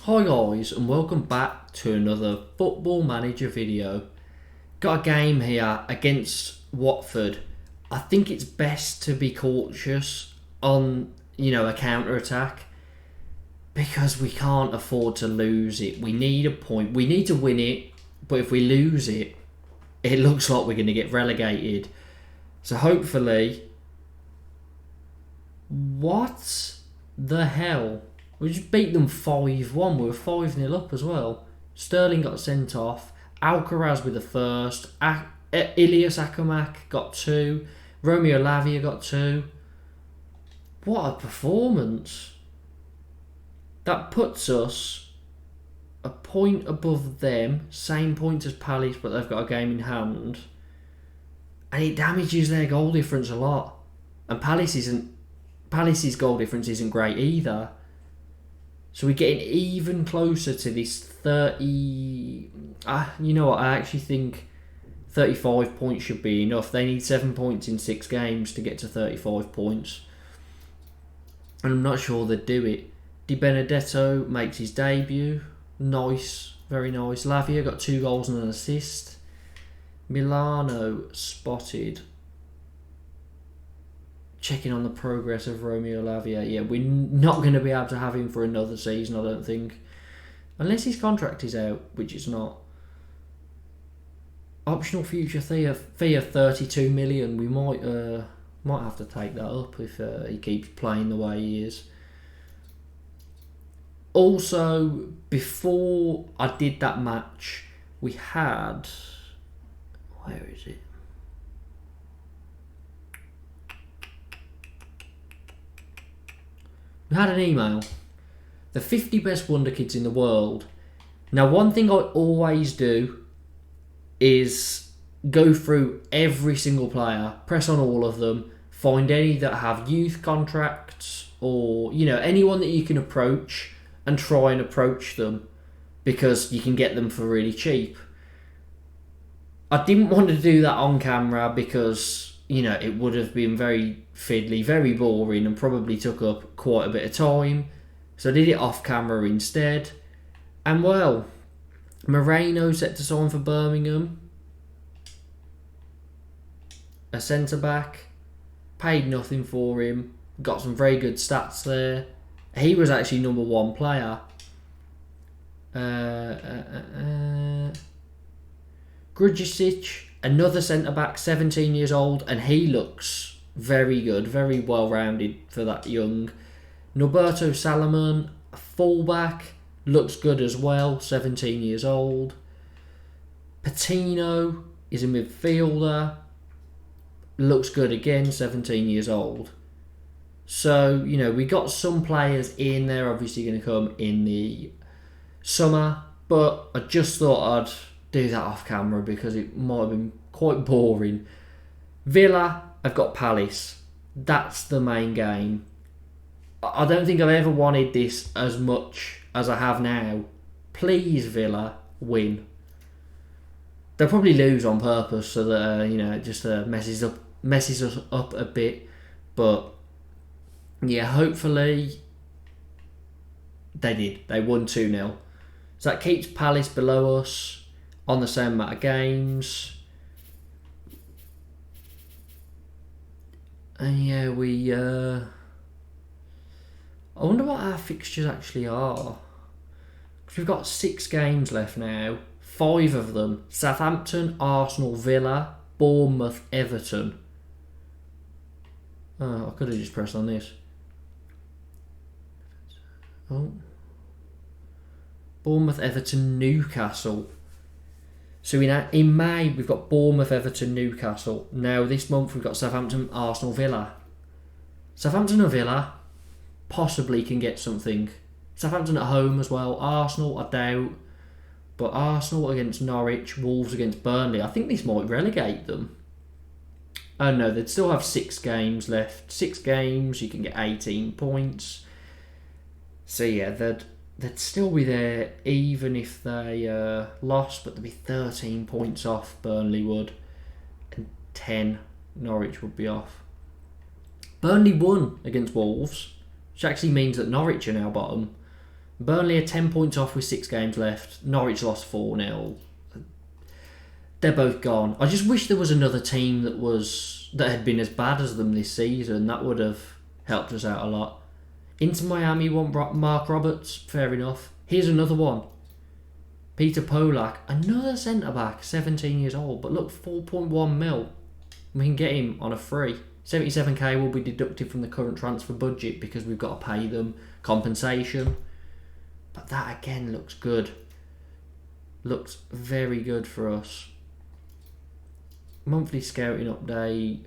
Hi guys, and welcome back to another Football Manager video. Got a game here against Watford. I think it's best to be cautious on, a counter-attack because we can't afford to lose it. We need a point. We need to win it, but if we lose it, it looks like we're going to get relegated. So hopefully... What the hell? We just beat them 5-1. We were 5-0 up as well. Sterling got sent off. Alcaraz with the first. Ilias Akamak got 2. Romeo Lavia got 2. What a performance. That puts us a point above them. Same point as Palace, but they've got a game in hand. And it damages their goal difference a lot. And Palace's goal difference isn't great either. So we're getting even closer to this 30... you know what, I actually think 35 points should be enough. They need 7 points in 6 games to get to 35 points. And I'm not sure they'd do it. Di Benedetto makes his debut. Nice, very nice. Lavia got 2 goals and an assist. Milano spotted. Checking on the progress of Romeo Lavia. Yeah, we're not going to be able to have him for another season, I don't think. Unless his contract is out, which it's not. Optional future fee of 32 million. We might have to take that up if he keeps playing the way he is. Also, before I did that match, we had... Where is it? We had an email. The 50 best wonder kids in the world. Now, one thing I always do is go through every single player, press on all of them, find any that have youth contracts or, anyone that you can approach and try and approach them because you can get them for really cheap. I didn't want to do that on camera because... it would have been very fiddly, very boring, and probably took up quite a bit of time. So I did it off camera instead. And well, Moreno set to sign for Birmingham. A centre back. Paid nothing for him. Got some very good stats there. He was actually number 1 player. Grudjicic, another centre-back, 17 years old, and he looks very good, very well-rounded for that young. Norberto Salomon, a full-back, looks good as well, 17 years old. Patino is a midfielder, looks good again, 17 years old. So, we got some players in there, obviously going to come in the summer, but I just thought I'd do that off camera because it might have been quite boring. Villa, I've got Palace. That's the main game. I don't think I've ever wanted this as much as I have now. Please, Villa, win. They'll probably lose on purpose so that it just messes us up a bit. But yeah, hopefully they did. They won 2-0. So that keeps Palace below us on the same amount of games. And yeah, I wonder what our fixtures actually are. Because we've got 6 games left now. 5 of them. Southampton, Arsenal, Villa, Bournemouth, Everton. Oh, I could have just pressed on this. Oh. Bournemouth, Everton, Newcastle. So in May, we've got Bournemouth, Everton, Newcastle. Now, this month, we've got Southampton, Arsenal, Villa. Southampton and Villa possibly can get something. Southampton at home as well. Arsenal, I doubt. But Arsenal against Norwich, Wolves against Burnley. I think this might relegate them. Oh no, they'd still have 6 games left. 6 games, you can get 18 points. So yeah, they'd still be there even if they lost, but they'd be 13 points off, Burnley would, and 10 Norwich would be off. Burnley won against Wolves, which actually means that Norwich are now bottom. Burnley are 10 points off with 6 games left. Norwich lost 4-0. They're both gone. I just wish there was another team that had been as bad as them this season. That would have helped us out a lot. Inter Miami want Mark Roberts. Fair enough. Here's another one. Peter Polak, another centre-back, 17 years old. But look, 4.1 mil. We can get him on a free. 77k will be deducted from the current transfer budget because we've got to pay them compensation. But that again looks good. Looks very good for us. Monthly scouting update.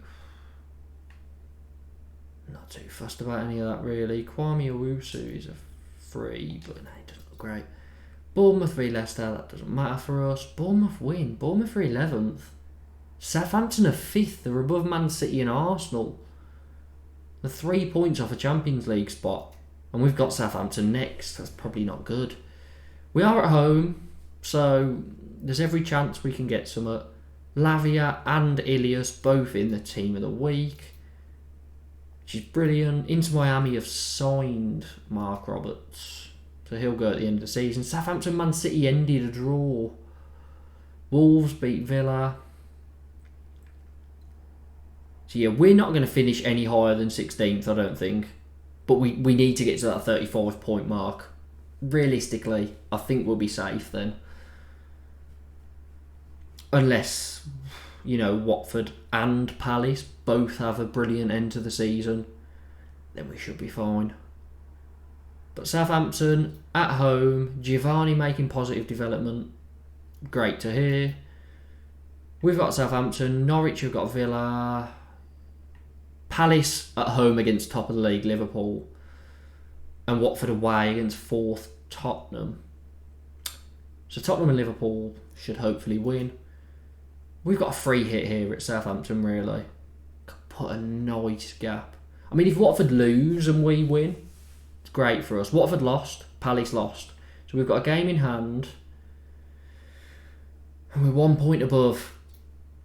Not too fussed about any of that really. Kwame Owusu is a free, but no, it doesn't look great. Bournemouth v Leicester, that doesn't matter for us. Bournemouth win. Bournemouth are 11th. Southampton are 5th. They're above Man City and Arsenal. They're 3 points off a Champions League spot. And we've got Southampton next. That's probably not good. We are at home, so there's every chance we can get some. Lavia and Ilias both in the team of the week, which is brilliant. Inter Miami have signed Mark Roberts, so he'll go at the end of the season. Southampton Man City ended a draw. Wolves beat Villa. So yeah, we're not going to finish any higher than 16th, I don't think. But we need to get to that 35 point mark. Realistically, I think we'll be safe then. Unless, Watford and Palace both have a brilliant end to the season, then we should be fine. But Southampton at home, Giovanni making positive development, great to hear. We've got Southampton, Norwich have got Villa, Palace at home against top of the league Liverpool, and Watford away against 4th Tottenham. So Tottenham and Liverpool should hopefully win. We've got a free hit here at Southampton, really. Could put a nice gap. I mean, if Watford lose and we win, it's great for us. Watford lost, Palace lost. So we've got a game in hand. And we're 1 point above.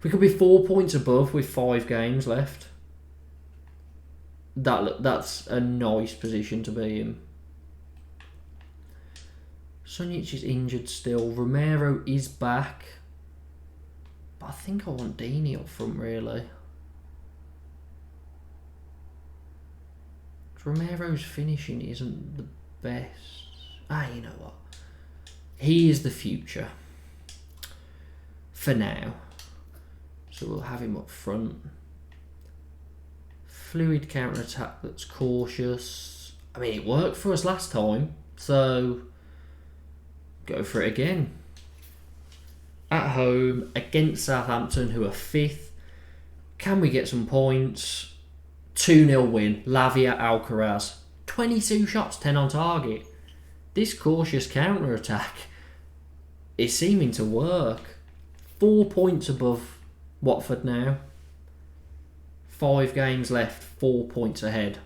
We could be 4 points above with 5 games left. That's a nice position to be in. Sunjic is injured still. Romero is back. But I think I want Deeney up front, really. Romero's finishing isn't the best. You know what? He is the future. For now. So we'll have him up front. Fluid counter-attack that's cautious. I mean, it worked for us last time. So, go for it again. At home against Southampton, who are 5th. Can we get some points? 2-0 win. Lavia Alcaraz. 22 shots, 10 on target. This cautious counter-attack is seeming to work. 4 points above Watford now. 5 games left, 4 points ahead.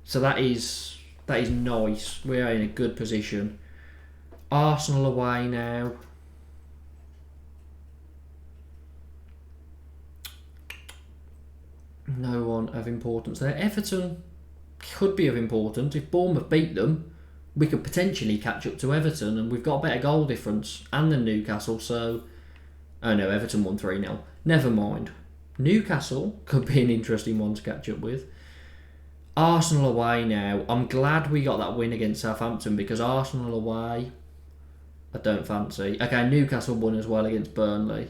So that is nice. We are in a good position. Arsenal away now. No one of importance there. Everton could be of importance. If Bournemouth beat them, we could potentially catch up to Everton, and we've got a better goal difference and then Newcastle, so... Oh no, Everton won 3-0. Never mind. Newcastle could be an interesting one to catch up with. Arsenal away now. I'm glad we got that win against Southampton, because Arsenal away, I don't fancy. Okay, Newcastle won as well against Burnley,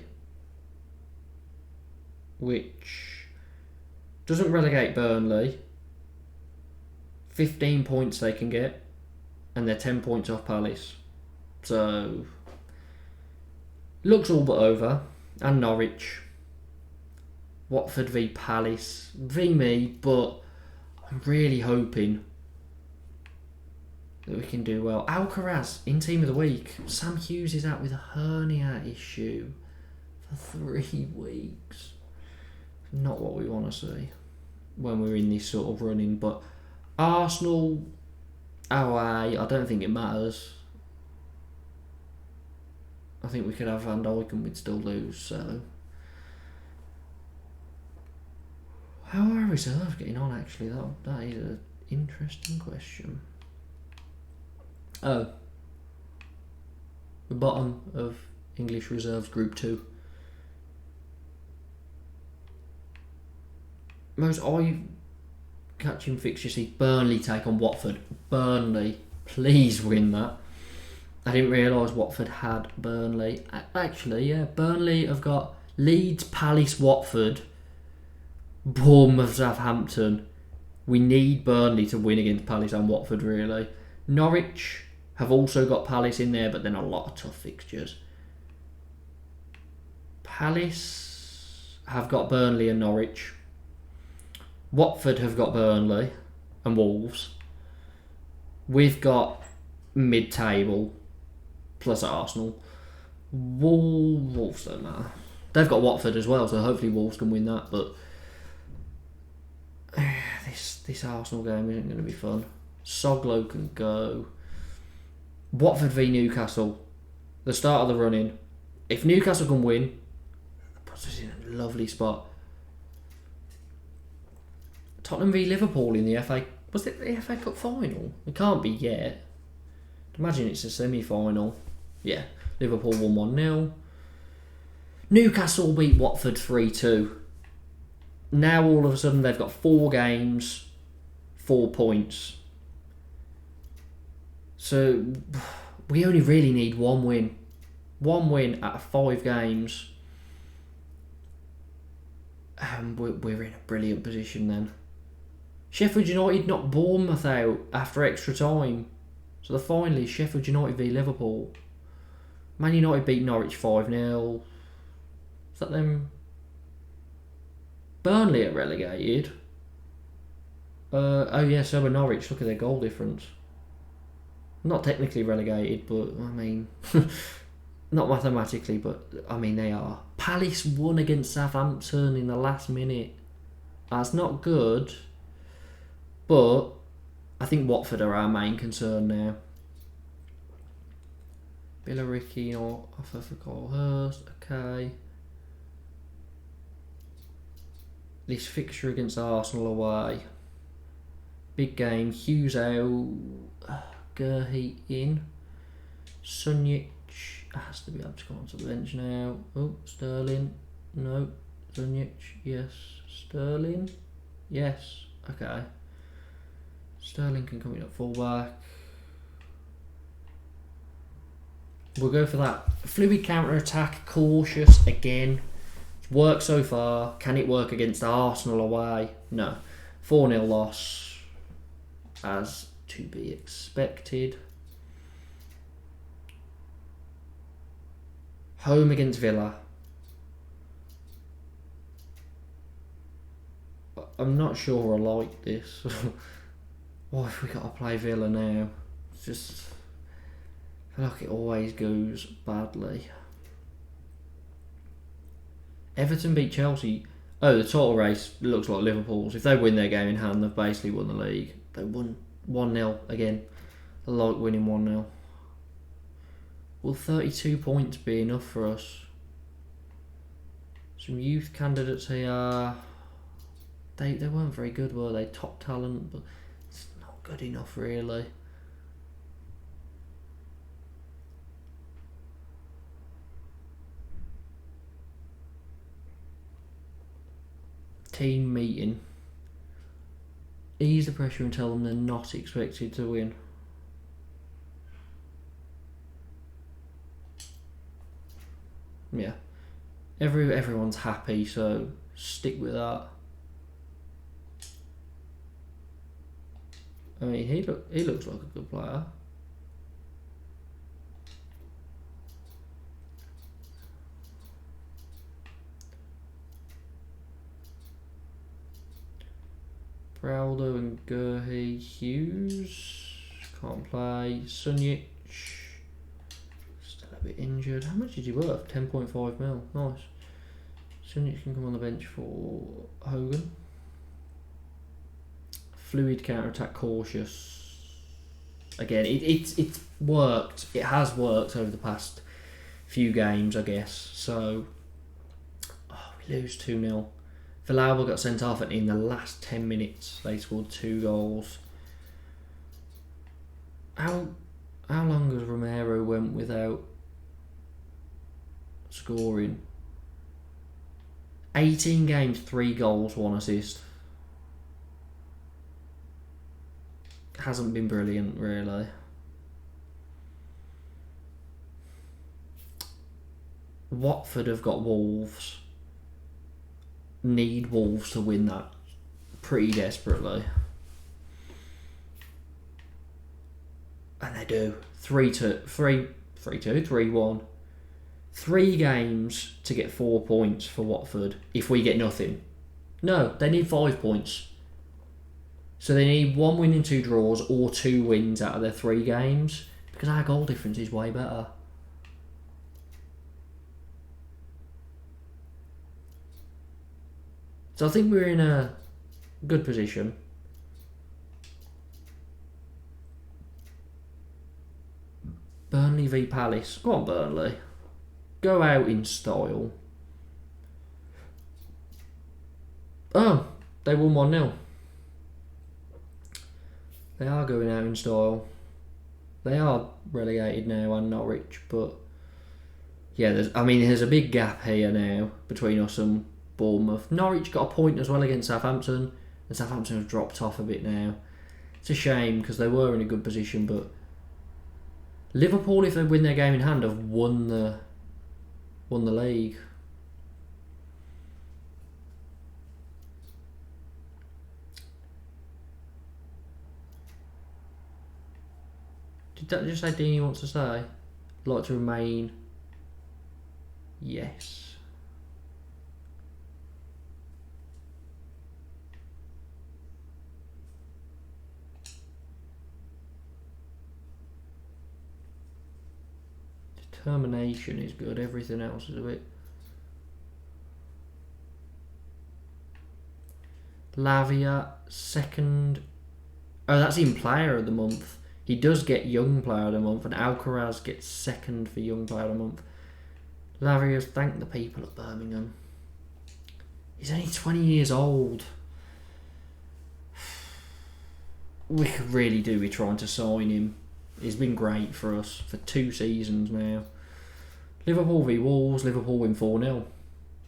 which doesn't relegate Burnley. 15 points they can get, and they're 10 points off Palace. So, looks all but over. And Norwich. Watford v Palace. V me, but I'm really hoping that we can do well. Alcaraz in team of the week. Sam Hughes is out with a hernia issue for 3 weeks. Not what we want to see when we're in this sort of running. But Arsenal away, I don't think it matters. I think we could have Van Dijk and we'd still lose. So, how are our reserves getting on? Actually, that is an Interesting question. Oh. The bottom of English reserves Group 2. Most eye-catching fixture, see Burnley take on Watford. Burnley, please win that. I didn't realise Watford had Burnley. Actually, yeah, Burnley have got Leeds, Palace, Watford, Bournemouth, Southampton. We need Burnley to win against Palace and Watford, really. Norwich have also got Palace in there, but then a lot of tough fixtures. Palace have got Burnley and Norwich. Watford have got Burnley and Wolves. We've got mid-table plus Arsenal. Wolves don't matter. They've got Watford as well, so hopefully Wolves can win that. But this Arsenal game isn't going to be fun. Soglo can go. Watford v Newcastle. The start of the run-in. If Newcastle can win, puts us in a lovely spot. Tottenham v Liverpool in the FA... Was it the FA Cup final? It can't be yet. Imagine it's a semi-final. Yeah, Liverpool won 1-0. Newcastle beat Watford 3-2. Now all of a sudden they've got 4 games, 4 points. So we only really need 1 win. 1 win out of 5 games. And we're in a brilliant position then. Sheffield United knocked Bournemouth out after extra time. So the final is Sheffield United v Liverpool. Man United beat Norwich 5-0. Is that them? Burnley are relegated. Oh yeah, so are Norwich. Look at their goal difference. Not technically relegated, but I mean... not mathematically, but I mean they are. Palace won against Southampton in the last minute. That's not good. But I think Watford are our main concern now. Billericay or offer for Colhurst. Okay. This fixture against Arsenal away. Big game. Hughes out. Gurhey in. Sunjic has to be able to come onto the bench now. Oh, Sterling. No. Sunjic. Yes. Sterling. Yes. Okay. Sterling can come in at fullback. We'll go for that. Fluid counter-attack. Cautious again. It's worked so far. Can it work against Arsenal away? No. 4-0 loss. As to be expected. Home against Villa. I'm not sure I like this. Why have we got to play Villa now? It's just... I feel like it always goes badly. Everton beat Chelsea. Oh, the title race looks like Liverpool's. If they win their game in hand, they've basically won the league. They won 1-0 again. I like winning 1-0. Will 32 points be enough for us? Some youth candidates here. They weren't very good, were they? Top talent, but it's not good enough, really. Team meeting. Ease the pressure and tell them they're not expected to win. Yeah. Everyone's happy, so stick with that. I mean, he looks like a good player. Braldo and Gurhey. Hughes can't play. Sunjic still a bit injured. How much is he worth? 10.5 mil. Nice. Sunjic can come on the bench for Hogan. Fluid counter-attack, cautious. Again, it's worked. It has worked over the past few games, I guess. So, we lose 2-0. Villalba got sent off, and in the last 10 minutes, they scored 2 goals. how long has Romero went without scoring? 18 games, 3 goals, 1 assist. Hasn't been brilliant, really. Watford have got Wolves. Need Wolves to win that pretty desperately. And they do. 3-1. 3 games to get 4 points for Watford if we get nothing. No, they need 5 points. So they need 1 win and 2 draws or 2 wins out of their 3 games because our goal difference is way better. So I think we're in a good position. Burnley v Palace. Go on, Burnley. Go out in style. Oh, they won 1-0. They are going out in style. They are relegated now, and Norwich, but yeah, there's a big gap here now between us and Bournemouth. Norwich got a point as well against Southampton, and Southampton have dropped off a bit now. It's a shame because they were in a good position, but Liverpool, if they win their game in hand, have won the league. Did that just say Deeney wants to stay? Like to remain? Yes. Determination is good. Everything else is a bit. Lavia, second. Oh, that's in Player of the Month. He does get Young Player of the Month, and Alcaraz gets second for Young Player of the Month. Lavia's thanked the people at Birmingham. He's only 20 years old. We could really do with trying to sign him. He's been great for us for 2 seasons now. Liverpool v Wolves. Liverpool win 4-0.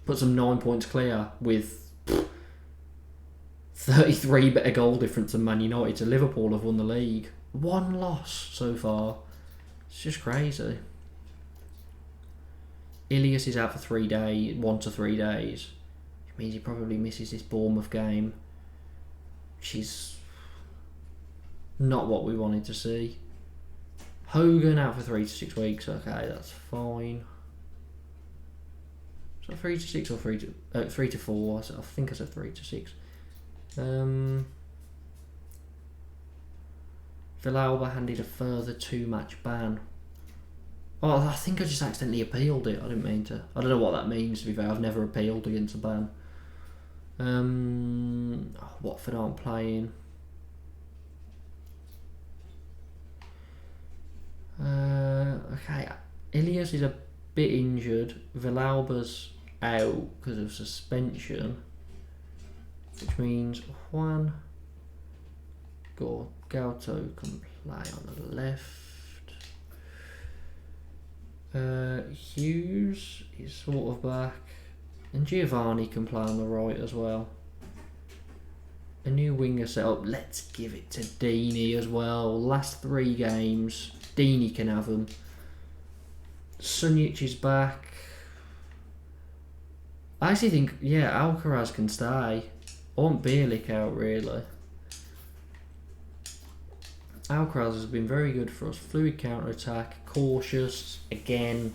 Puts them 9 points clear with 33 better goal difference than Man United. So Liverpool have won the league. 1 loss so far. It's just crazy. Ilias is out for 3 days, 1 to 3 days. Which means he probably misses this Bournemouth game. Which is not what we wanted to see. Hogan out for 3 to 6 weeks. Okay, that's fine. Is that 3 to 6 or 3 to 4? I think I said 3 to 6. Villalba handed a further 2-match ban. Oh, I think I just accidentally appealed it. I didn't mean to. I don't know what that means, to be fair. I've never appealed against a ban. Watford aren't playing. Okay, Ilias is a bit injured. Villalba's out because of suspension, which means Juan Gauto can play on the left. Hughes is sort of back, and Giovanni can play on the right as well. A new winger set up. Let's give it to Deeney as well. Last 3 games, Deeney can have them. Sunjic is back. I actually think, yeah, Alcaraz can stay. I want Bielik out, really. Alcaraz has been very good for us. Fluid counter-attack, cautious, again.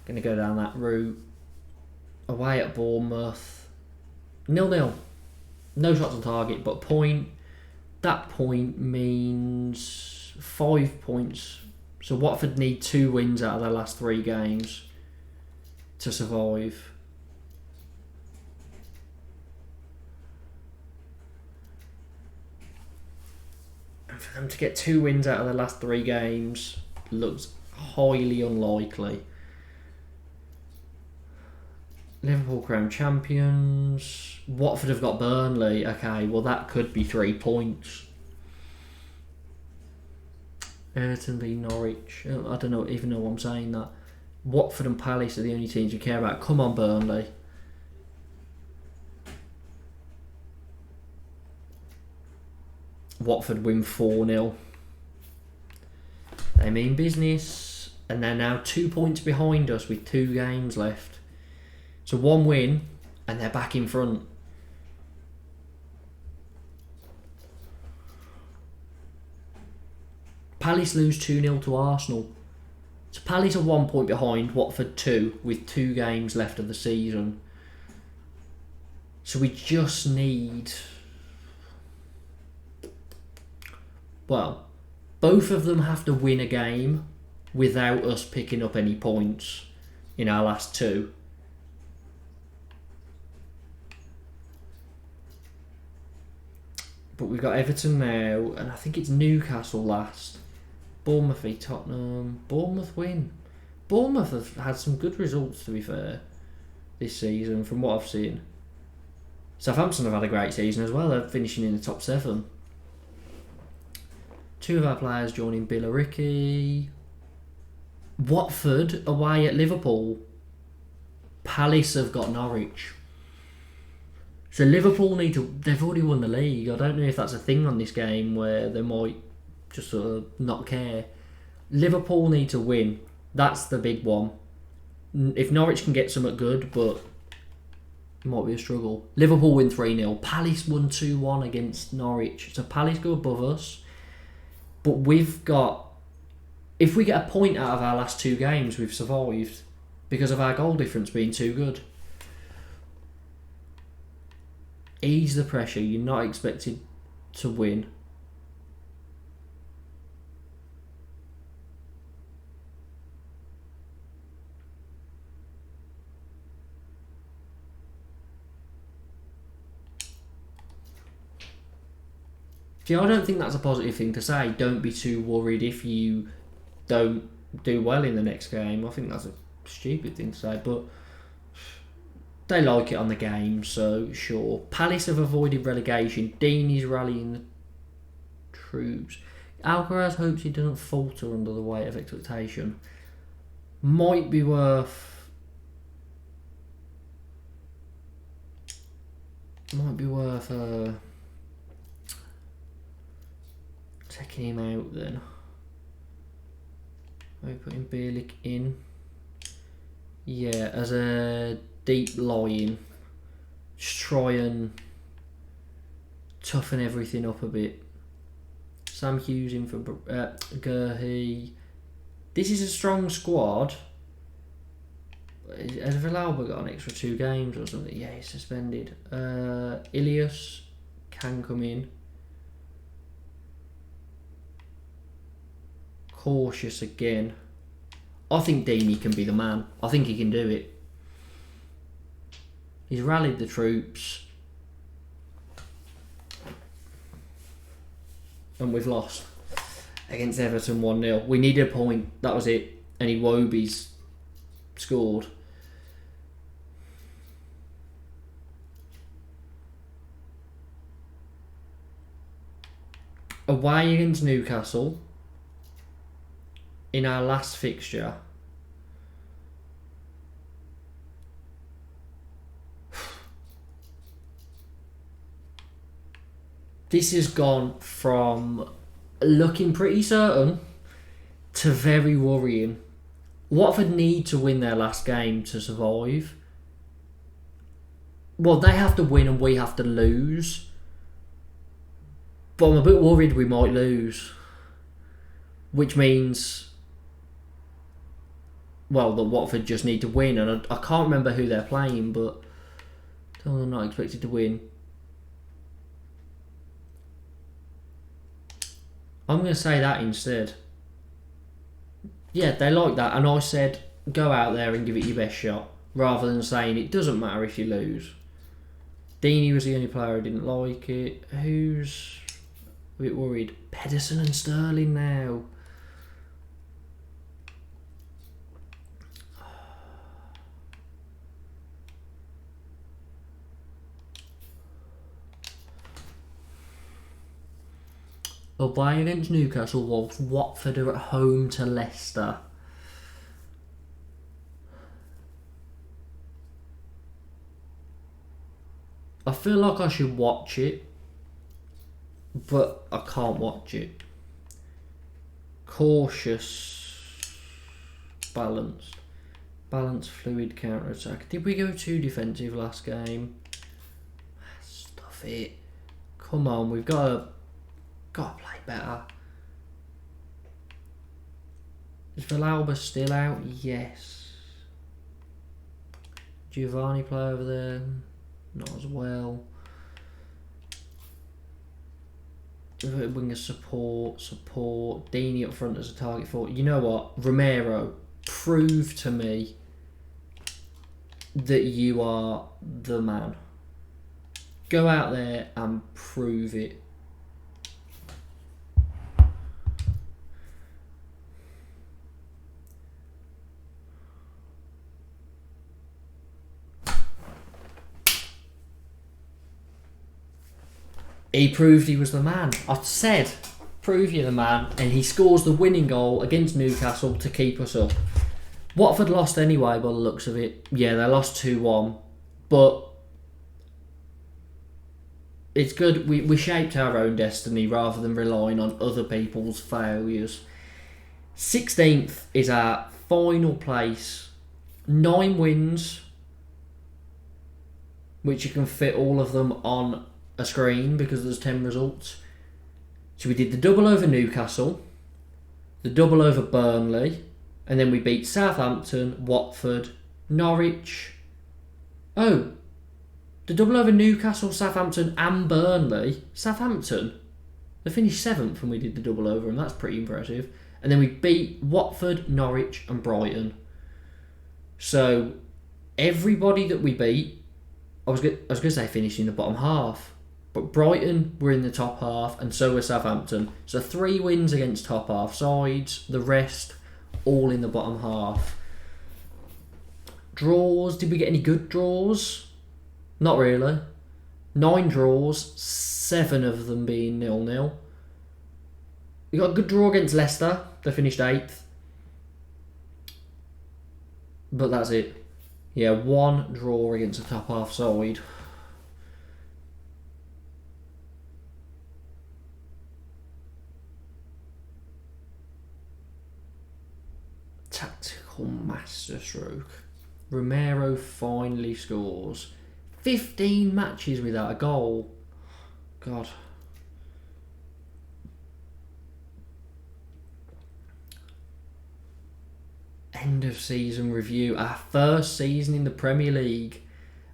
Going to go down that route. Away at Bournemouth. 0-0. No shots on target, but point. That point means 5 points. So Watford need 2 wins out of their last 3 games to survive. And for them to get 2 wins out of their last 3 games looks highly unlikely. Liverpool crowned champions. Watford have got Burnley. Okay, well that could be 3 points. Everton v Norwich. I don't know even know why I'm saying that. Watford and Palace are the only teams we care about. Come on, Burnley. Watford win 4-0. They mean business. And they're now 2 points behind us with 2 games left. So 1 win and they're back in front. Palace lose 2-0 to Arsenal. So Palace are 1 point behind, Watford 2, with 2 games left of the season. So we just need... Well, both of them have to win a game without us picking up any points in our last 2. But we've got Everton now, and I think it's Newcastle last. Bournemouth v Tottenham. Bournemouth win. Bournemouth have had some good results, to be fair, this season, from what I've seen. Southampton have had a great season as well. They're finishing in the top 7. 2 of our players joining Billericay. Watford away at Liverpool. Palace have got Norwich. So Liverpool need to... They've already won the league. I don't know if that's a thing on this game where they might just sort of not care. Liverpool need to win. That's the big one. If Norwich can get something good, but it might be a struggle. Liverpool win 3-0. Palace won 2-1 against Norwich. So Palace go above us. But we've got... If we get a point out of our last 2 games, we've survived. Because of our goal difference being too good. Ease the pressure. You're not expected to win. See, I don't think that's a positive thing to say. Don't be too worried if you don't do well in the next game. I think that's a stupid thing to say, but they like it on the game, so sure. Palace have avoided relegation. Dean is rallying the troops. Alcaraz hopes he doesn't falter under the weight of expectation. Might be worth... taking him out then. Are we putting Bielik in? Yeah, as a deep line. Just try and toughen everything up a bit. Sam Hughes in for Gurhey. This is a strong squad. Has Villalba got an extra 2 games or something? Yeah, he's suspended. Ilias can come in. Cautious again. I think Deeney can be the man. I think he can do it. He's rallied the troops. And we've lost against Everton 1-0. We needed a point. That was it. And Iwobi's scored. Away against Newcastle. In our last fixture. This has gone from looking pretty certain to very worrying. Watford need to win their last game to survive. Well, they have to win and we have to lose. But I'm a bit worried we might lose. Which means... Well, that Watford just need to win. And I can't remember who they're playing, but... they're not expected to win. I'm going to say that instead. Yeah, they like that. And I said, go out there and give it your best shot. Rather than saying, it doesn't matter if you lose. Deeney was the only player who didn't like it. Who's a bit worried? Pedersen and Sterling now. away against Newcastle, whilst Watford are at home to Leicester. I feel like I should watch it, but I can't watch it. Cautious, balanced, fluid counter attack. Did we go too defensive last game? Stuff it. Come on, we've got to play better. Is Villalba still out? Yes. Giovanni play over there? Not as well. Winger support. Deeney up front as a target for. You know what? Romero, prove to me that you are the man. Go out there and prove it. He proved he was the man. I said, prove you're the man, and he scores the winning goal against Newcastle to keep us up. Watford lost anyway by the looks of it. Yeah, they lost 2-1, but it's good. We shaped our own destiny rather than relying on other people's failures. 16th is our final place. 9 wins, which you can fit all of them on a screen because there's 10 results. So we did the double over Newcastle, the double over Burnley, and then we beat Southampton, Watford, Norwich. Oh, the double over Newcastle, Southampton and Burnley. Southampton, they finished 7th when we did the double over, and that's pretty impressive. And then we beat Watford, Norwich and Brighton. So everybody that we beat, I was going to say finished in the bottom half. But Brighton were in the top half, and so were Southampton. So 3 wins against top half sides, the rest all in the bottom half. Draws, did we get any good draws? Not really. 9 draws, 7 of them being 0-0. We got a good draw against Leicester, they finished 8th. But that's it. Yeah, 1 draw against the top half side. Tactical masterstroke. Romero finally scores. 15 matches without a goal. God. End of season review. Our first season in the Premier League.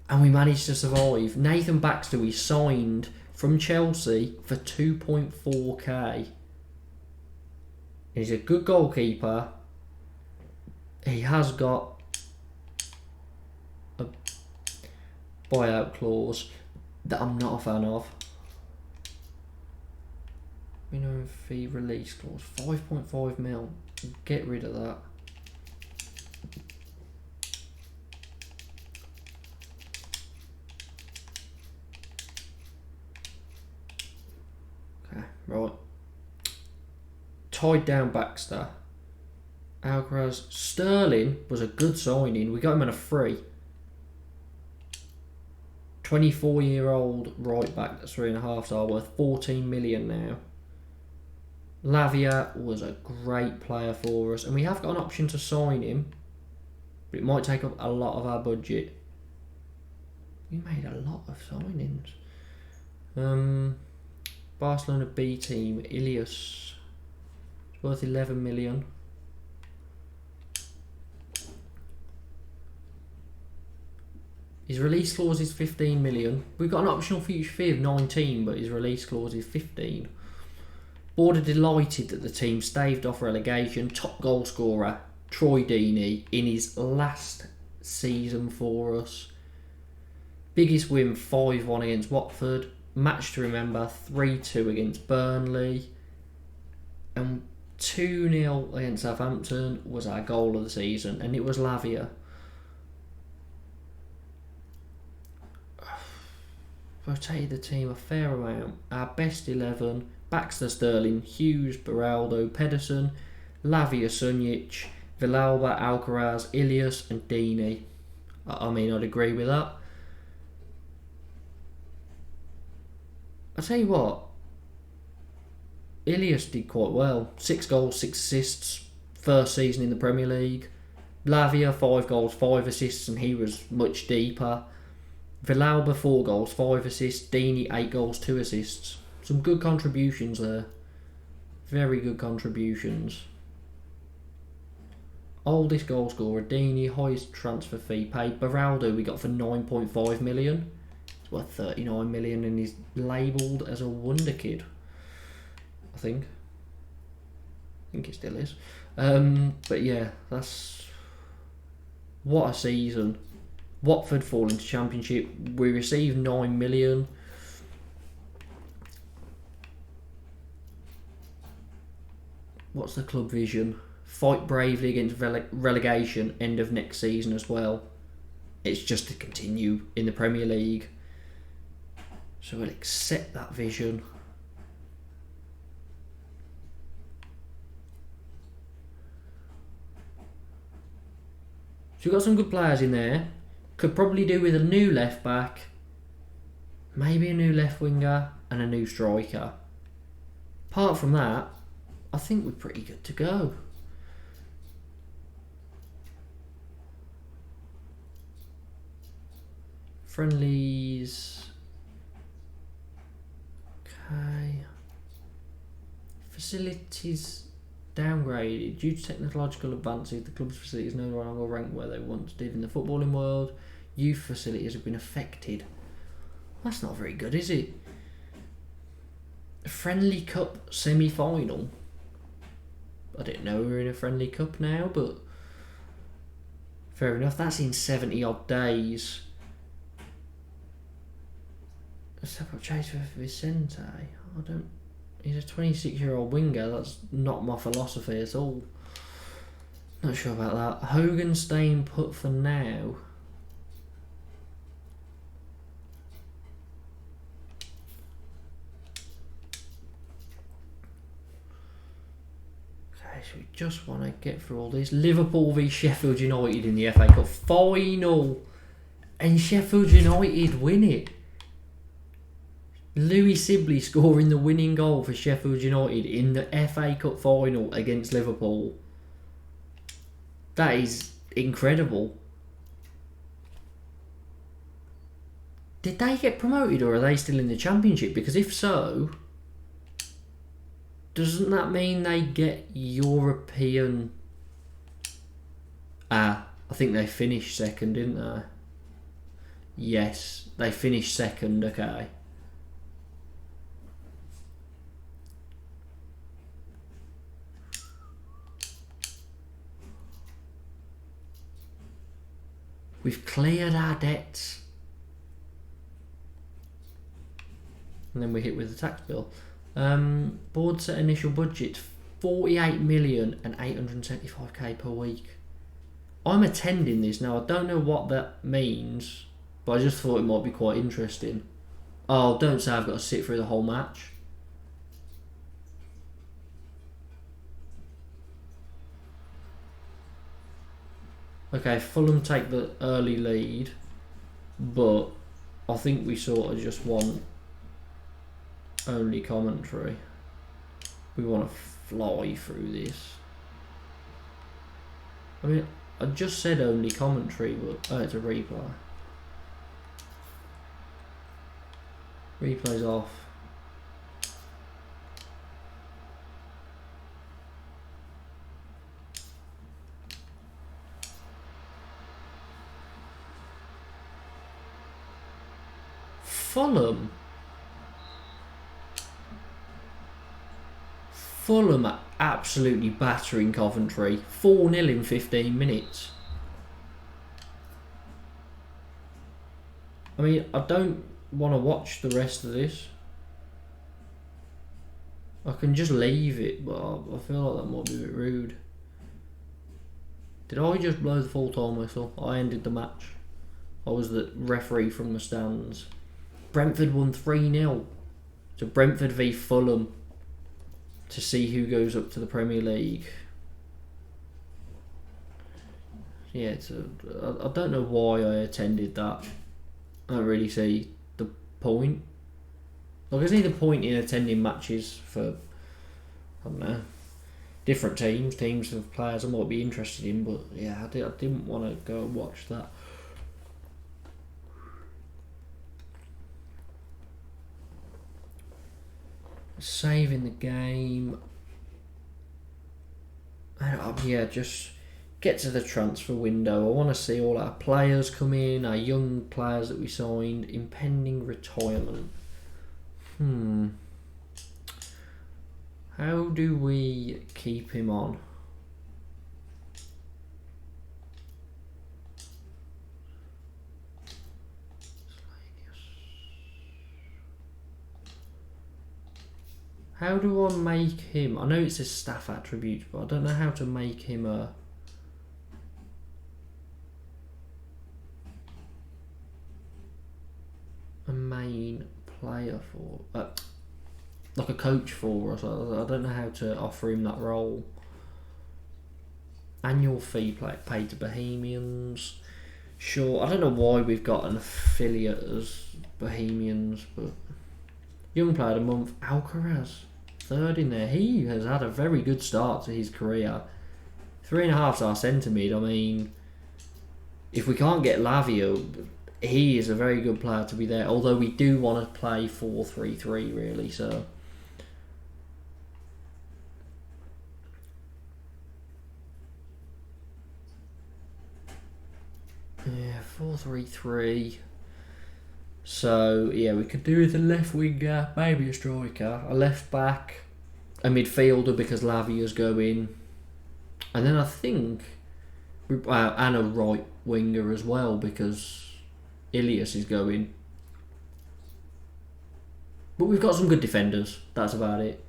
And we managed to survive. Nathan Baxter, we signed from Chelsea for 2.4k. He's a good goalkeeper. He has got a buyout clause that I'm not a fan of. Minimum fee release clause, 5.5 mil. Get rid of that. Okay, right. Tied down Baxter. Alcaraz. Sterling was a good signing. We got him on a free. 24-year-old right back that's 3.5 star worth 14 million now. Lavia was a great player for us, and we have got an option to sign him, but it might take up a lot of our budget. We made a lot of signings. Barcelona B team, Ilias. It's worth 11 million. His release clause is 15 million. We've got an optional future fee of 19, but his release clause is 15. Board are delighted that the team staved off relegation. Top goal scorer, Troy Deeney, in his last season for us. Biggest win, 5-1 against Watford. Match to remember, 3-2 against Burnley. And 2-0 against Southampton was our goal of the season, and it was Lavia. Rotated the team a fair amount. Our best 11, Baxter, Sterling, Hughes, Beraldo, Pedersen, Lavia, Sunjic, Villalba, Alcaraz, Ilias and Deeney. I mean, I'd agree with that. I'll tell you what, Ilias did quite well. 6 goals, 6 assists, first season in the Premier League. Lavia, 5 goals, 5 assists, and he was much deeper. Villalba, 4 goals, 5 assists. Deeney, 8 goals, 2 assists. Some good contributions there. Very good contributions. Oldest goal scorer, Deeney, highest transfer fee paid. Beraldo we got for 9.5 million. It's worth 39 million and he's labelled as a wonder kid. I think it still is. But yeah, that's... what a season. Watford fall into Championship. We received 9 million. What's the club vision? Fight bravely against relegation end of next season as well. It's just to continue in the Premier League. So we'll accept that vision. So we've got some good players in there. Could probably do with a new left back, maybe a new left winger and a new striker. Apart from that, I think we're pretty good to go. Friendlies. Okay. Facilities downgraded due to technological advances. The club's facilities no longer rank where they once did in the footballing world. Youth facilities have been affected. That's not very good, is it? A Friendly Cup semi-final. I didn't know we were in a Friendly Cup now, but fair enough. That's in 70 odd days. A separate chase for Vicente. I don't. He's a 26-year-old winger. That's not my philosophy at all. Not sure about that. Hogan staying put for now. Okay, so we just want to get through all this. Liverpool v Sheffield United in the FA Cup final. And Sheffield United win it. Louis Sibley scoring the winning goal for Sheffield United in the FA Cup final against Liverpool. That is incredible. Did they get promoted or are they still in the Championship? Because if so, doesn't that mean they get European... I think they finished second, didn't they? Yes, they finished second, okay. We've cleared our debts. And then we hit with the tax bill. Board set initial budget 48,875,000 per week. I'm attending this now. I don't know what that means, but I just thought it might be quite interesting. Oh, don't say I've got to sit through the whole match. Okay, Fulham take the early lead, but I think we sort of just want only commentary. We want to fly through this. I mean, I just said only commentary, but oh, it's a replay. Replay's off. Fulham are absolutely battering Coventry. 4-0 in 15 minutes. I mean, I don't want to watch the rest of this. I can just leave it, but I feel like that might be a bit rude. Did I just blow the full-time whistle? I ended the match. I was the referee from the stands. Brentford won 3-0 to Brentford v Fulham. to see who goes up to the Premier League. Yeah, I don't know why I attended that. I don't really see the point. Like, I see the point in attending matches for, I don't know, different teams of players I might be interested in, but yeah, I didn't want to go and watch that. Saving the game. Yeah, just get to the transfer window. I want to see all our players come in, our young players that we signed, impending retirement. How do we keep him on? How do I make him? I know it says staff attributes, but I don't know how to make him a main player for, like a coach for us. I don't know how to offer him that role. Annual fee paid to Bohemians. Sure, I don't know why we've got an affiliate as Bohemians, but young player of the month, Alcaraz. Third in there. He has had a very good start to his career. 3.5 star centre mid. I mean, if we can't get Lavia, he is a very good player to be there. Although we do want to play 4-3-3 really. So yeah, 4-3-3. So, yeah, we could do with a left winger, maybe a striker, a left back, a midfielder because Lavia's going, and then I think, and a right winger as well because Ilias is going. But we've got some good defenders, that's about it.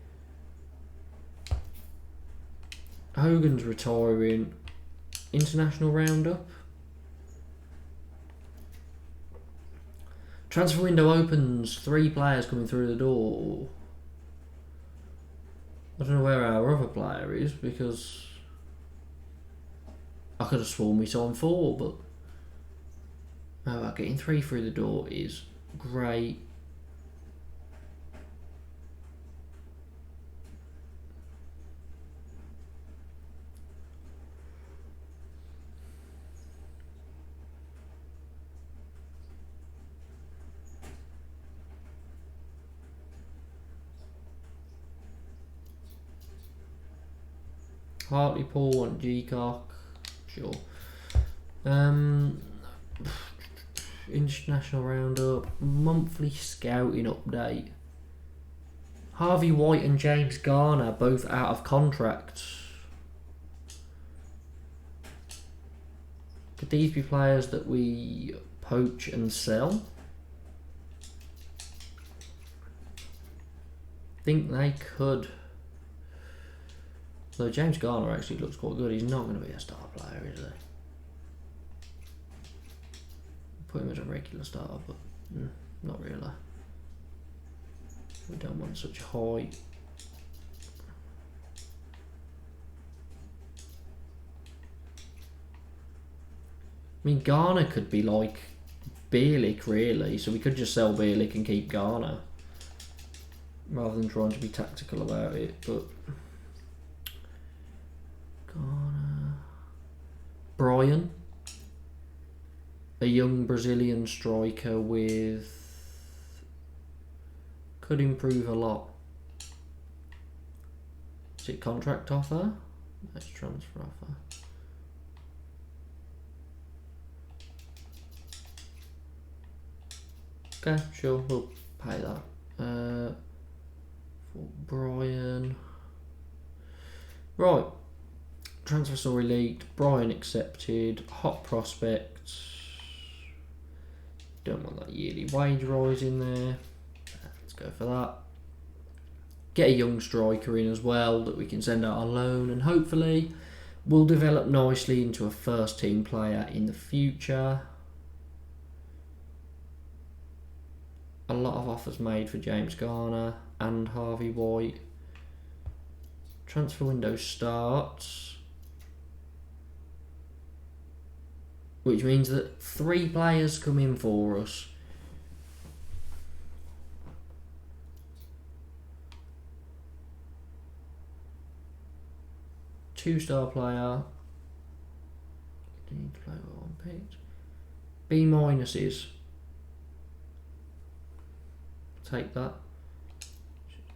Hogan's retiring. International roundup. Transfer window opens, 3 players coming through the door. I don't know where our other player is because I could have sworn we signed 4, but getting 3 through the door is great. Hartlepool and G-Cock, sure. International roundup, monthly scouting update. Harvey White and James Garner both out of contract. Could these be players that we poach and sell? Think they could. So James Garner actually looks quite good. He's not going to be a star player, is he? Put him as a regular starter, but not really. We don't want such high. I mean, Garner could be like Bielik, really. So we could just sell Bielik and keep Garner rather than trying to be tactical about it, but. Brian, a young Brazilian striker could improve a lot. Is it contract offer? That's transfer offer. Okay, sure, we'll pay that. For Brian. Right. Transfer story leaked. Brian accepted. Hot prospects. Don't want that yearly wage rise in there. Let's go for that. Get a young striker in as well that we can send out on loan and hopefully will develop nicely into a first team player in the future. A lot of offers made for James Garner and Harvey White. Transfer window starts, which means that 3 players come in for us. Two-star player. Need to play with 1 picked. B minuses. Take that.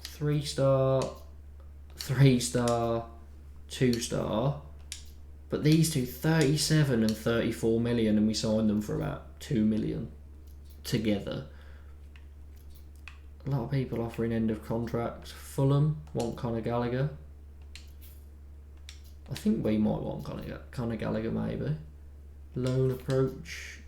3-star, 3-star, 2-star. But these two, 37 and 34 million, and we signed them for about 2 million together. A lot of people offering end of contract. Fulham want Conor Gallagher. I think we might want Conor Gallagher, maybe. Loan approach.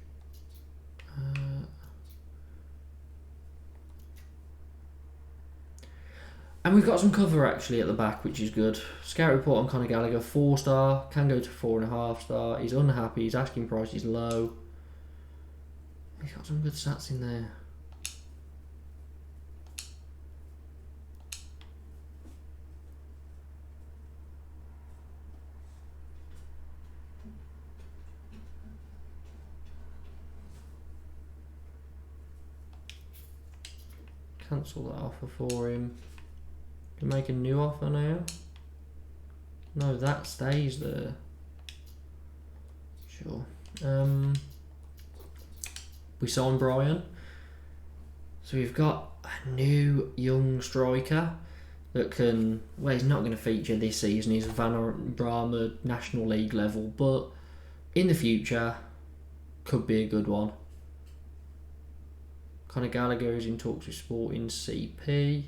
And we've got some cover actually at the back, which is good. Scout report on Conor Gallagher, 4-star, can go to 4.5-star. He's unhappy, his asking price is low. He's got some good stats in there. Cancel that offer for him. Can make a new offer now. No, that stays there. Sure. We signed Brian. So we've got a new young striker that can, well, he's not going to feature this season. He's Van Brahma National League level, but in the future could be a good one. Conor Gallagher is in talks with Sporting CP.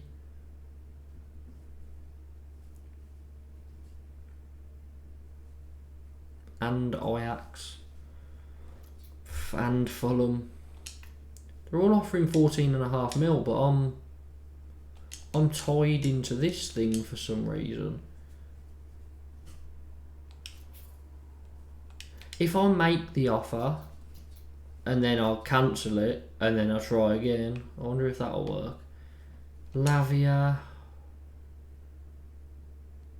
And Ajax. And Fulham. They're all offering 14.5 mil, but I'm tied into this thing for some reason. If I make the offer and then I'll cancel it and then I'll try again, I wonder if that'll work. Lavia.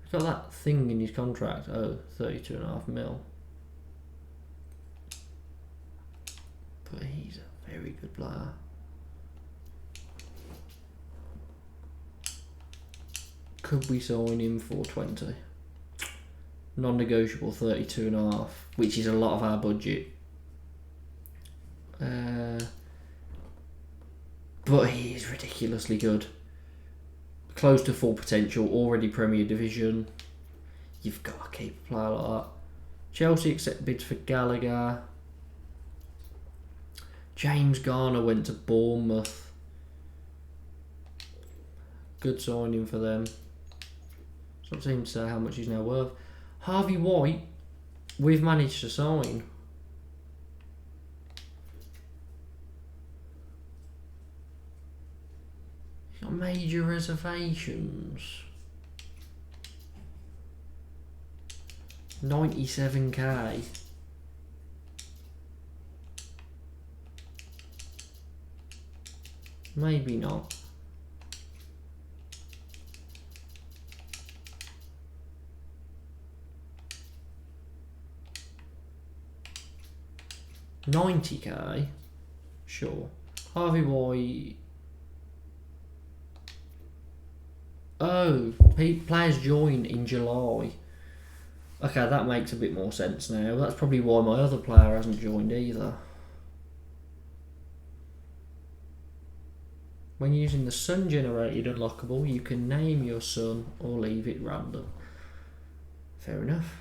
He's got that thing in his contract. Oh, 32.5 mil. But he's a very good player. Could we sign him for 20? Non-negotiable 32.5, which is a lot of our budget. But he is ridiculously good. Close to full potential, already Premier Division. You've got to keep a player like that. Chelsea accept bids for Gallagher. James Garner went to Bournemouth. Good signing for them. It's not seem to say how much he's now worth. Harvey White, we've managed to sign. He's got major reservations. 97k. Maybe not. $90k, sure. Harvey White. Oh, players join in July. Okay, that makes a bit more sense now. That's probably why my other player hasn't joined either. When using the Sun-generated unlockable, you can name your son or leave it random. Fair enough.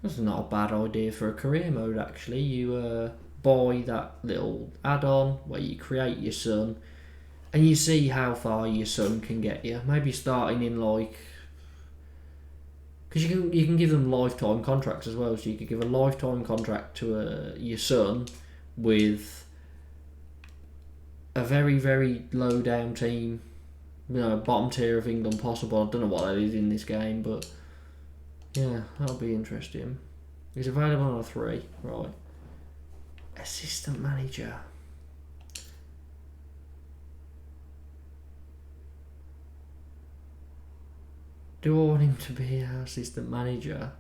That's not a bad idea for a career mode, actually. You buy that little add-on where you create your son and you see how far your son can get you. Maybe starting in like... Because you can give them lifetime contracts as well. So you could give a lifetime contract to your son with a very, very low down team. You know, bottom tier of England possible. I don't know what that is in this game, but... yeah, that'll be interesting. He's available on a 3, right. Assistant manager. Do I want him to be our assistant manager?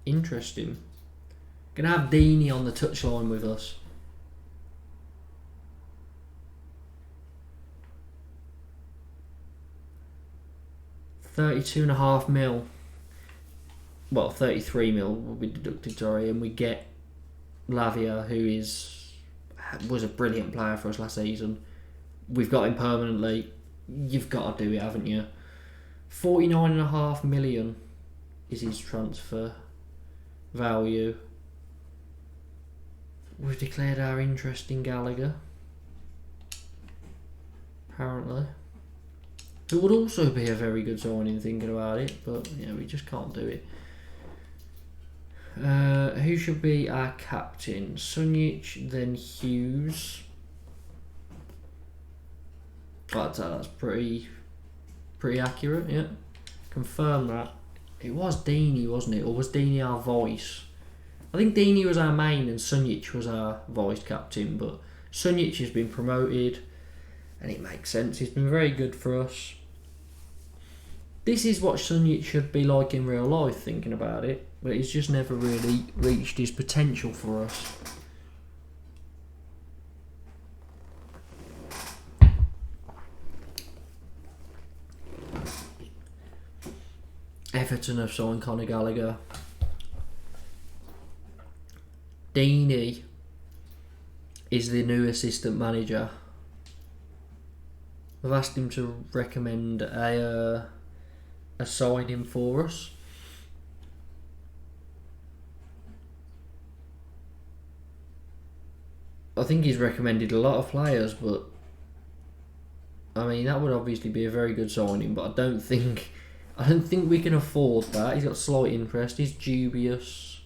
Interesting. Gonna have Deeney on the touchline with us. £32.5 mil. Well, 33 mil will be deducted, sorry, and we get Lavia, who was a brilliant player for us last season. We've got him permanently. You've got to do it, haven't you? 49.5 million is his transfer value. We've declared our interest in Gallagher, apparently. It would also be a very good signing, thinking about it, but yeah, we just can't do it. Who should be our captain? Sunjic, then Hughes. I'd say that's pretty accurate, yeah. Confirm that. It was Deeney, wasn't it? Or was Deeney our voice? I think Deeney was our main and Sunjic was our vice captain, but Sunjic has been promoted and it makes sense. He's been very good for us. This is what Sunjic should be like in real life, thinking about it, but he's just never really reached his potential for us. Everton have signed Conor Gallagher. Deeney is the new assistant manager. I've asked him to recommend a signing for us. I think he's recommended a lot of players, but I mean that would obviously be a very good signing, but I don't think we can afford that. He's got slight interest. He's dubious.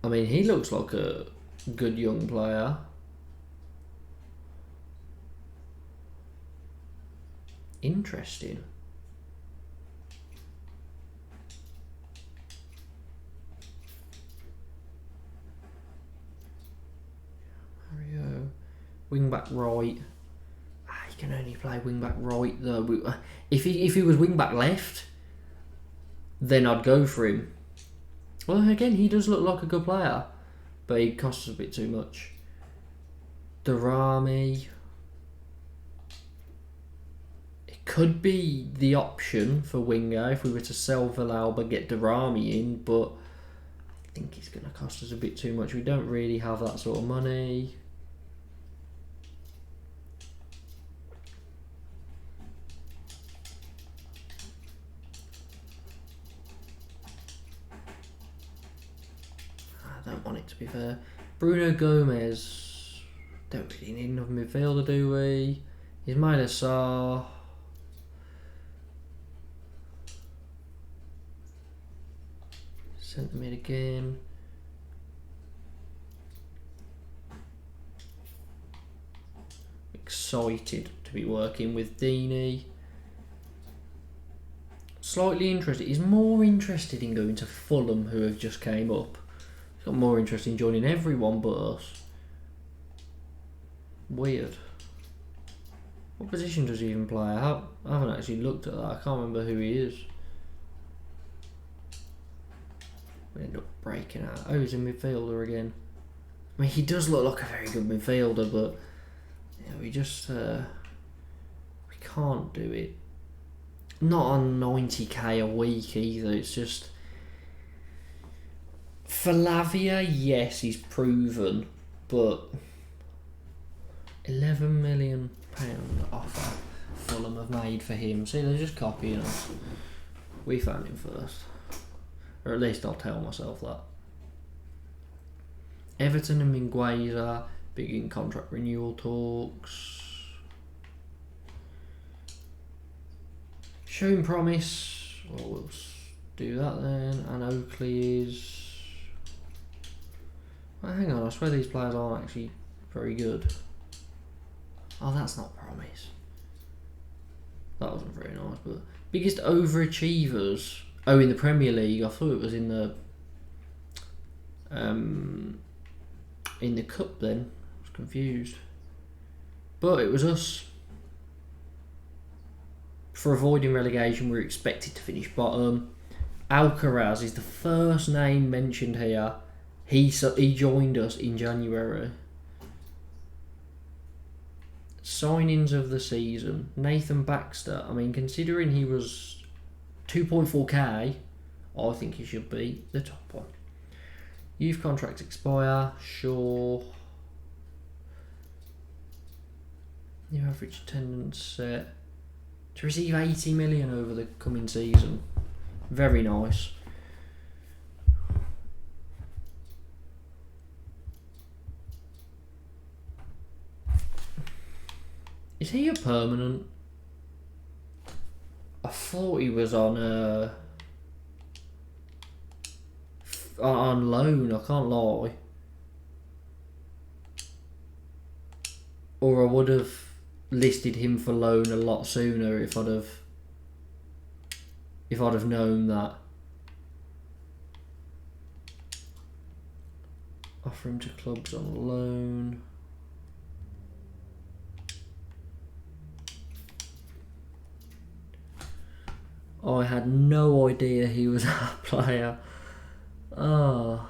I mean, he looks like a good young player. Interesting. Mario, wing back right. He can only play wing back right though. If he was wing back left, then I'd go for him. Well, again, he does look like a good player, but he costs us a bit too much. Darami. It could be the option for winger if we were to sell Villalba, get Darami in, but I think it's going to cost us a bit too much. We don't really have that sort of money. I don't want it, to be fair. Bruno Gomez. Don't really need another midfielder, do we? Ismaila Sarr. Centre mid again. Excited to be working with Deeney. Slightly interested. He's more interested in going to Fulham, who have just came up. He's got more interest in joining everyone but us. Weird. What position does he even play? I haven't actually looked at that. I can't remember who he is. We end up breaking out. Oh, he's a midfielder again. I mean, he does look like a very good midfielder, but yeah, we just we can't do it. Not on 90k a week either. It's just for Lavia, yes, he's proven, but £11 million offer Fulham have made for him. See, they're just copying us. We found him first. Or at least I'll tell myself that. Everton and Mingueza begin contract renewal talks. Showing promise. Well, we'll do that then. And Oakley is... Well, hang on, I swear these players aren't actually very good. Oh, that's not promise. That wasn't very nice, but... Biggest overachievers... Oh, in the Premier League. I thought it was in the cup then. I was confused. But it was us. For avoiding relegation, we were expected to finish bottom. Alcaraz is the first name mentioned here. He joined us in January. Signings of the season. Nathan Baxter. I mean, considering he was 2.4k, I think he should be the top one. Youth contracts expire. Sure. New average attendance set. To receive 80 million over the coming season. Very nice. Is he a permanent? I thought he was on loan, I can't lie. Or I would have listed him for loan a lot sooner if I'd have known that. Offer him to clubs on loan. I had no idea he was a player. Oh.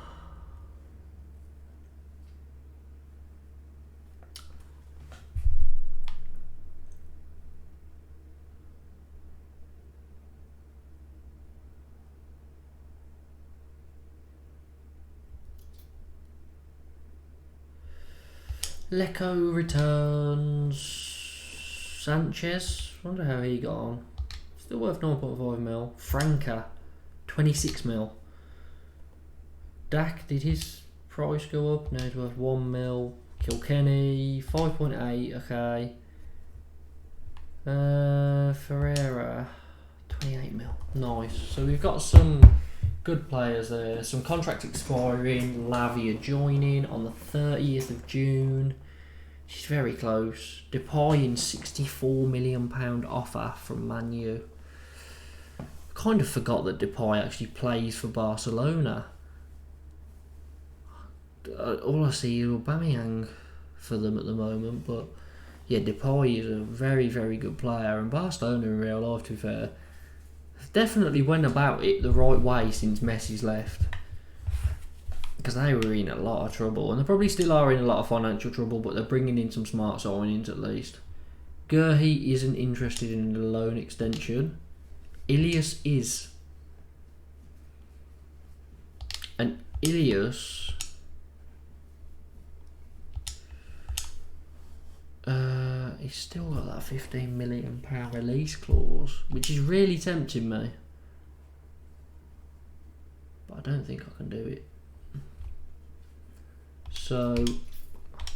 Lecco returns Sanchez. Wonder how he got on. Still worth 9.5 mil. Franca, 26 mil. Dak, did his price go up? No, it's worth 1 mil. Kilkenny, 5.8, okay. Ferreira, 28 mil. Nice. So we've got some good players there. Some contracts expiring. Lavia joining on the 30th of June. She's very close. Depay in £64 million offer from Man U. Kind of forgot that Depay actually plays for Barcelona. All I see is Aubameyang for them at the moment, but yeah, Depay is a very, very good player, and Barcelona in real life, to be fair, definitely went about it the right way since Messi's left. Because they were in a lot of trouble, and they probably still are in a lot of financial trouble, but they're bringing in some smart signings at least. Gurhi isn't interested in the loan extension. Ilias is. And Ilias... he's still got that £15 million release clause, which is really tempting me. But I don't think I can do it. So,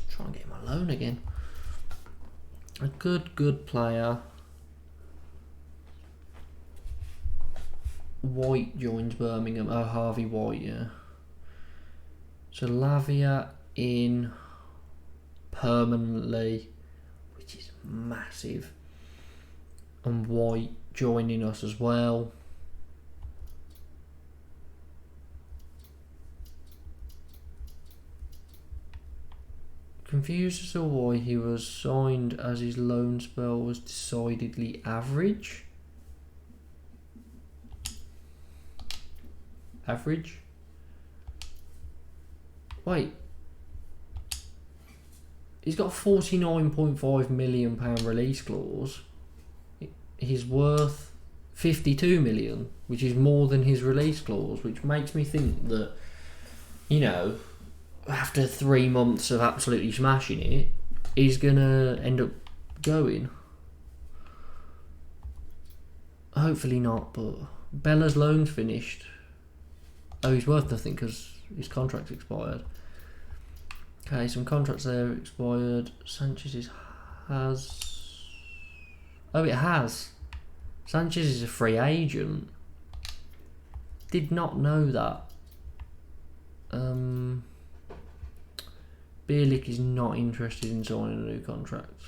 try and get my loan again. A good player. White joins Birmingham. Oh, Harvey White, yeah. So Lavia in permanently, which is massive. And White joining us as well. Confused as to why he was signed as his loan spell was decidedly average. Average? Wait. He's got a £49.5 million release clause. He's worth 52 million, which is more than his release clause, which makes me think that, you know, after 3 months of absolutely smashing it, he's gonna end up going. Hopefully not, but Bella's loan's finished. Oh, he's worth nothing because his contract's expired. Okay, some contracts there expired. Sanchez's has... Oh, it has. Sanchez is a free agent. Did not know that. Bielik is not interested in signing a new contract.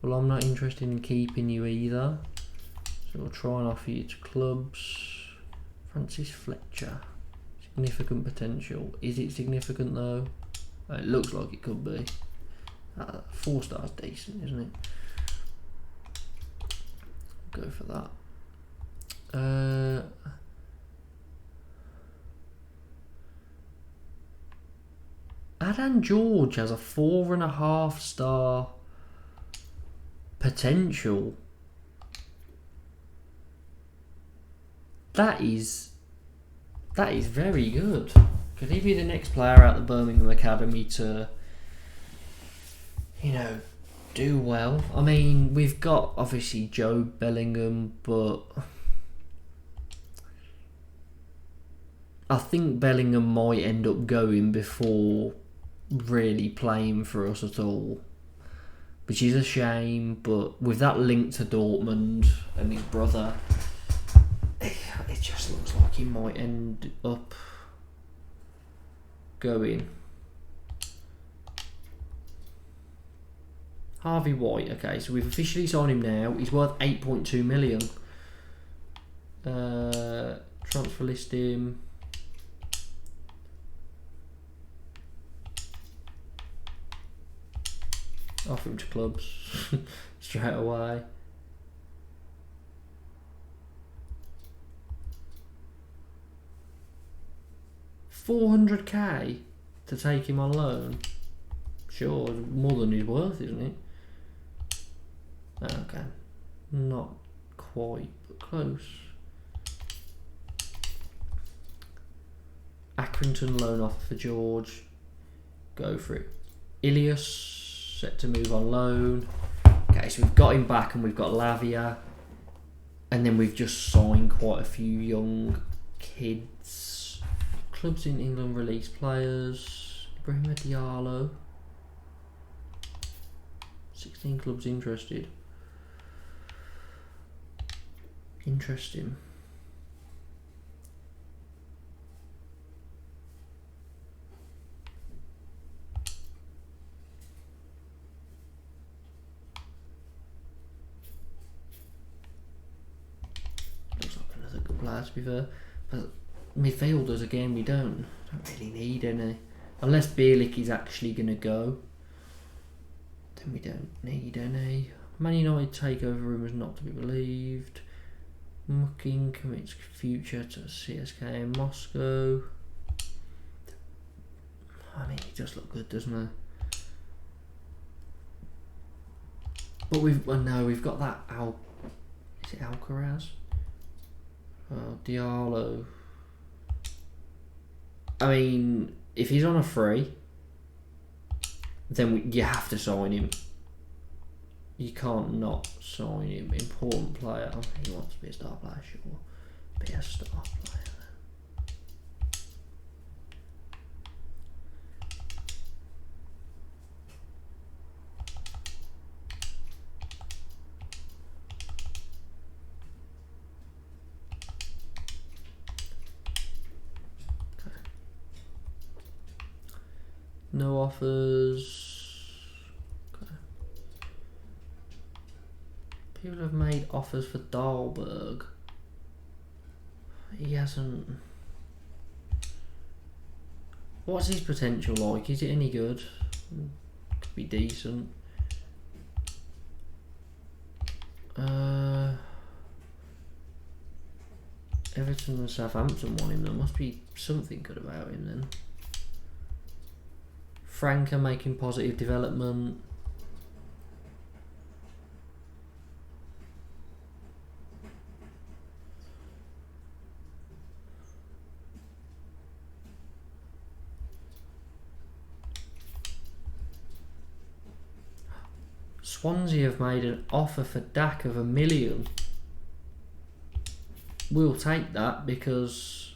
Well, I'm not interested in keeping you either. So we'll try and offer you to clubs. Francis Fletcher. Significant potential. Is it significant though? It looks like it could be. 4 stars decent, isn't it? Go for that. Adan George has a 4.5 star potential. That is very good. Could he be the next player out the Birmingham Academy to, you know, do well? I mean, we've got obviously Joe Bellingham, but I think Bellingham might end up going before really playing for us at all, which is a shame. But with that link to Dortmund and his brother, it just looks like he might end up going. Harvey White, okay, so we've officially signed him now. He's worth 8.2 million. Transfer list him. Offer him to clubs straight away. $400k to take him on loan. Sure, more than he's worth, isn't it? Okay, not quite, but close. Accrington loan offer for George. Go for it. Ilias set to move on loan. Okay, so we've got him back and we've got Lavia. And then we've just signed quite a few young kids. Clubs in England release players. Ibrahima Diallo. 16 clubs interested. Interesting. Looks like another good player, to be fair. But midfielders, again, we don't really need any. Unless Bielik is actually going to go, then we don't need any. Man United takeover rumours not to be believed. Mucking commits future to CSK in Moscow. I mean, he does look good, doesn't he? But we've got that is it Alcaraz? Oh, Diallo. I mean, if he's on a free, then you have to sign him. You can't not sign him. Important player. Oh, he wants to be a star player, sure. Be a star player then. Okay. No offers. People have made offers for Dahlberg. He hasn't. What's his potential like? Is it any good? Could be decent. Everton and Southampton want him. There must be something good about him then. Franca making positive development. Swansea have made an offer for Dak of $1 million. We'll take that because,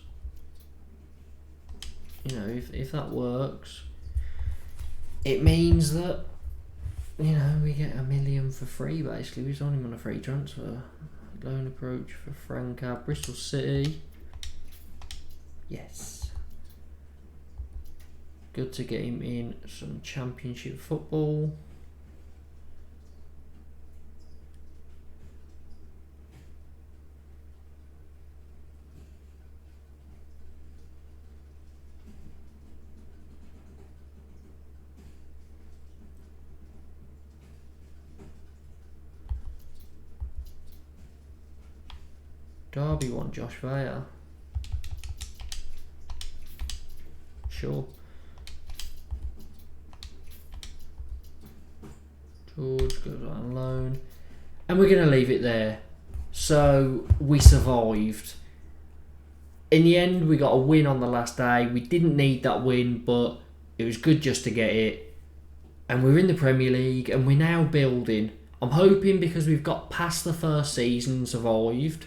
you know, if that works, it means that, you know, we get $1 million for free basically. We signed him on a free transfer. Loan approach for Franca. Bristol City. Yes. Good to get him in some championship football. Derby won Josh Vaya. Sure. George goes on loan. And we're going to leave it there. So we survived. In the end, we got a win on the last day. We didn't need that win, but it was good just to get it. And we're in the Premier League, and we're now building. I'm hoping because we've got past the first season and survived,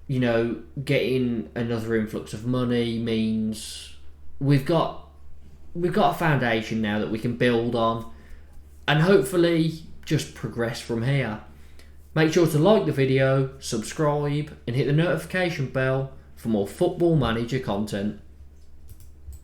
you know, getting another influx of money means we've got a foundation now that we can build on and hopefully just progress from here. Make sure to like the video, subscribe and hit the notification bell for more Football Manager content.